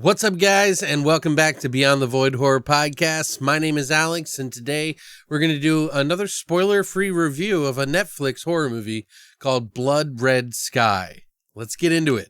What's up, guys, and welcome back to Beyond the Void Horror Podcast. My name is Alex, and today we're going to do another spoiler-free review of a Netflix horror movie called Blood Red Sky. Let's get into it.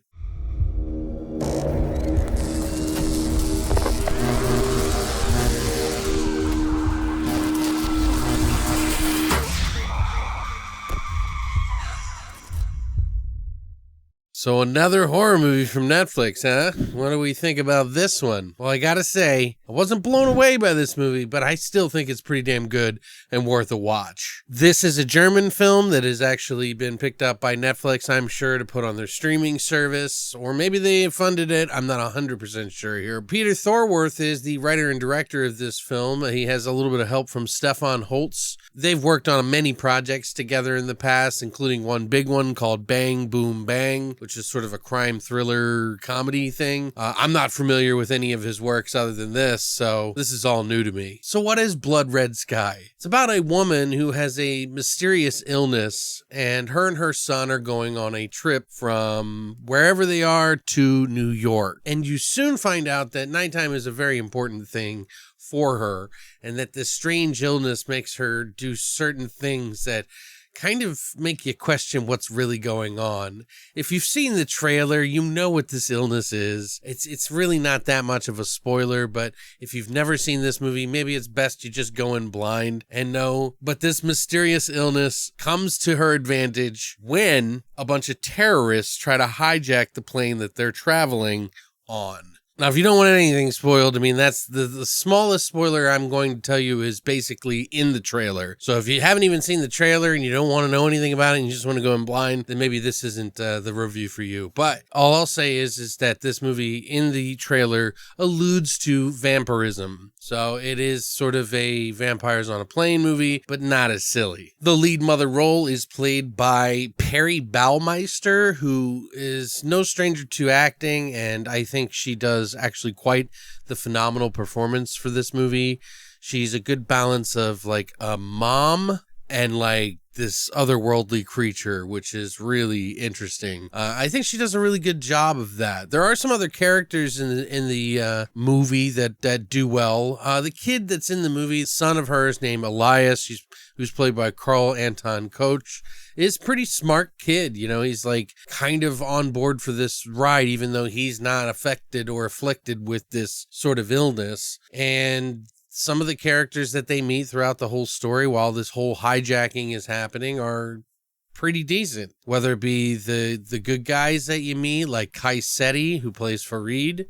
So another horror movie from Netflix, huh? What do we think about this one? Well, I gotta say, I wasn't blown away by this movie, but I still think it's pretty damn good and worth a watch. This is a German film that has actually been picked up by Netflix, I'm sure, to put on their streaming service, or maybe they funded it. I'm not 100% sure here. Peter Thorwarth is the writer and director of this film. He has a little bit of help from Stefan Holtz. They've worked on many projects together in the past, including one big one called Bang Boom Bang, which is sort of a crime thriller comedy thing. I'm not familiar with any of his works other than this, so this is all new to me. So what is Blood Red Sky? It's about a woman who has a mysterious illness, and her son are going on a trip from wherever they are to New York. And you soon find out that nighttime is a very important thing for her, and that this strange illness makes her do certain things that kind of make you question what's really going on. If you've seen the trailer, you know what this illness is. It's really not that much of a spoiler, but if you've never seen this movie, maybe it's best you just go in blind and know. But this mysterious illness comes to her advantage when a bunch of terrorists try to hijack the plane that they're traveling on. Now, if you don't want anything spoiled, I mean, that's the smallest spoiler I'm going to tell you is basically in the trailer. So if you haven't even seen the trailer and you don't want to know anything about it and you just want to go in blind, then maybe this isn't the review for you. But all I'll say is that this movie in the trailer alludes to vampirism. So it is sort of a vampires on a plane movie, but not as silly. The lead mother role is played by Perry Baumeister, who is no stranger to acting, and I think she does actually quite the phenomenal performance for this movie. She's a good balance of like a mom and like this otherworldly creature, which is really interesting. I think she does a really good job of that. There are some other characters in the movie that do well. The kid that's in the movie, son of hers named Elias, who's played by Carl Anton Koch, is a pretty smart kid. You know, he's like kind of on board for this ride, even though he's not affected or afflicted with this sort of illness. And some of the characters that they meet throughout the whole story while this whole hijacking is happening are pretty decent. Whether it be the good guys that you meet, like Kai Seti, who plays Farid,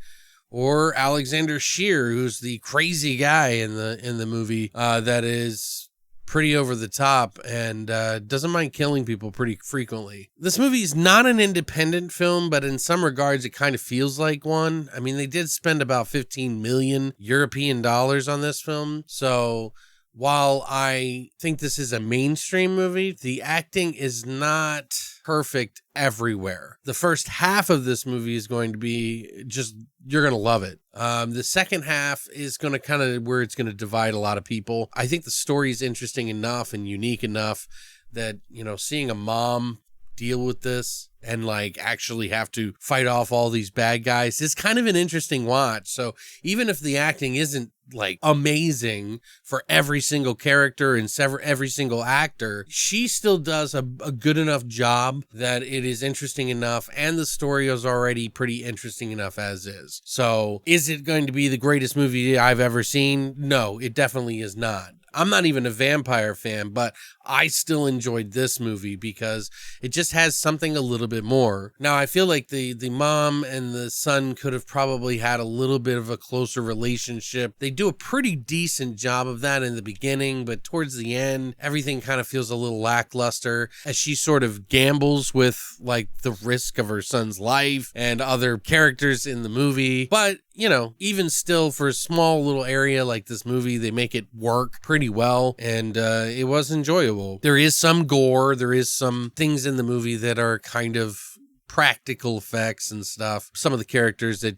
or Alexander Shear, who's the crazy guy in the movie that is pretty over the top and doesn't mind killing people pretty frequently. This movie is not an independent film, but in some regards it kind of feels like one. I mean, they did spend about 15 million European dollars on this film. So while I think this is a mainstream movie, the acting is not perfect everywhere. The first half of this movie is going to be just, you're going to love it. The second half is going to kind of where it's going to divide a lot of people. I think the story is interesting enough and unique enough that, you know, seeing a mom deal with this and like actually have to fight off all these bad guys is kind of an interesting watch. So even if the acting isn't like amazing for every single character and every single actor, she still does a good enough job that it is interesting enough, and the story is already pretty interesting enough as is. So is it going to be the greatest movie I've ever seen? No, it definitely is not. I'm not even a vampire fan, but I still enjoyed this movie because it just has something a little bit more. Now, I feel like the mom and the son could have probably had a little bit of a closer relationship. They do a pretty decent job of that in the beginning, but towards the end, everything kind of feels a little lackluster as she sort of gambles with like the risk of her son's life and other characters in the movie. But you know, even still, for a small little area like this movie, they make it work pretty well, and it was enjoyable. There is some gore. There is some things in the movie that are kind of practical effects and stuff. Some of the characters that,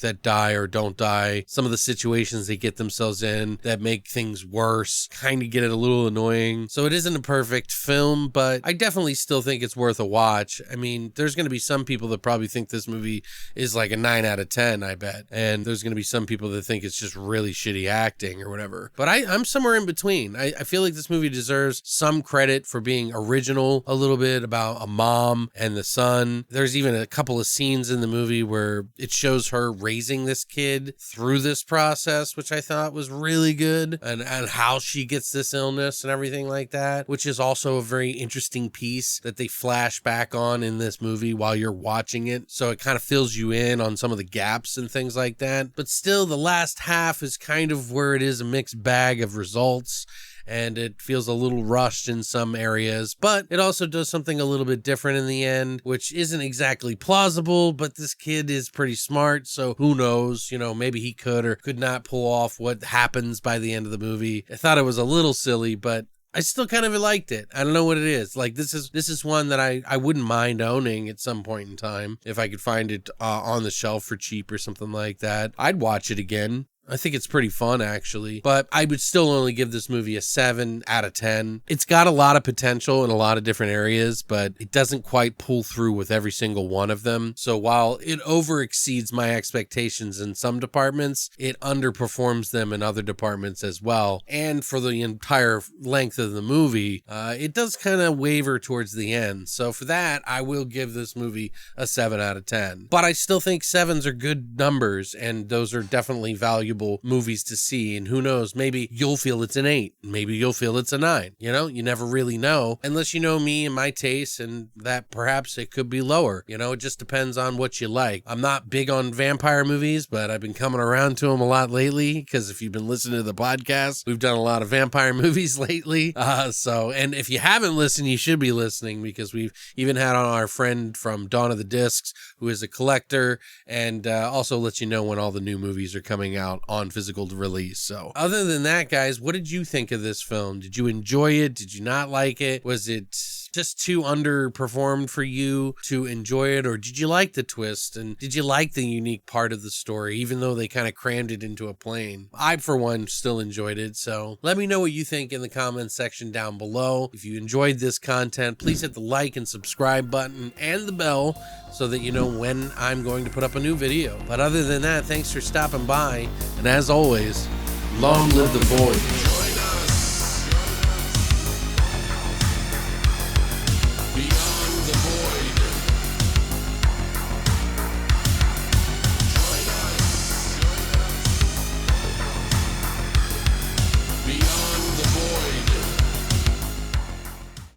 that die or don't die, some of the situations they get themselves in that make things worse, kind of get it a little annoying. So it isn't a perfect film, but I definitely still think it's worth a watch. I mean, there's going to be some people that probably think this movie is like a 9 out of 10, I bet. And there's going to be some people that think it's just really shitty acting or whatever. But I'm somewhere in between. I feel like this movie deserves some credit for being original a little bit, about a mom and the son. There's even a couple of scenes in the movie where it shows her raising this kid through this process, which I thought was really good, and how she gets this illness and everything like that, which is also a very interesting piece that they flash back on in this movie while you're watching it. So it kind of fills you in on some of the gaps and things like that. But still, the last half is kind of where it is a mixed bag of results, and it feels a little rushed in some areas, but it also does something a little bit different in the end, which isn't exactly plausible, but this kid is pretty smart, so who knows, maybe he could or could not pull off what happens by the end of the movie. I thought it was a little silly, but I still kind of liked it. I don't know what it is. Like, this is one that I wouldn't mind owning at some point in time. If I could find it on the shelf for cheap or something like that, I'd watch it again. I think it's pretty fun, actually, but I would still only give this movie a 7 out of 10. It's got a lot of potential in a lot of different areas, but it doesn't quite pull through with every single one of them. So while it over exceeds my expectations in some departments, it underperforms them in other departments as well. And for the entire length of the movie, it does kind of waver towards the end. So for that, I will give this movie a 7 out of 10. But I still think 7s are good numbers, and those are definitely valuable movies to see, and who knows, maybe you'll feel it's an 8, maybe you'll feel it's a 9. You never really know, unless you know me and my taste, and that perhaps it could be lower. It just depends on what you like. I'm not big on vampire movies, but I've been coming around to them a lot lately, because if you've been listening to the podcast, we've done a lot of vampire movies lately. And if you haven't listened, you should be listening, because we've even had on our friend from Dawn of the Discs, who is a collector, and also lets you know when all the new movies are coming out on physical release. So other than that, guys, what did you think of this film? Did you enjoy it? Did you not like it? Was it just too underperformed for you to enjoy it, or did you like the twist, and did you like the unique part of the story, even though they kind of crammed it into a plane? I, for one, still enjoyed it, so let me know what you think in the comments section down below. If you enjoyed this content, please hit the like and subscribe button and the bell so that you know when I'm going to put up a new video. But other than that, thanks for stopping by, and as always, long live the voyage.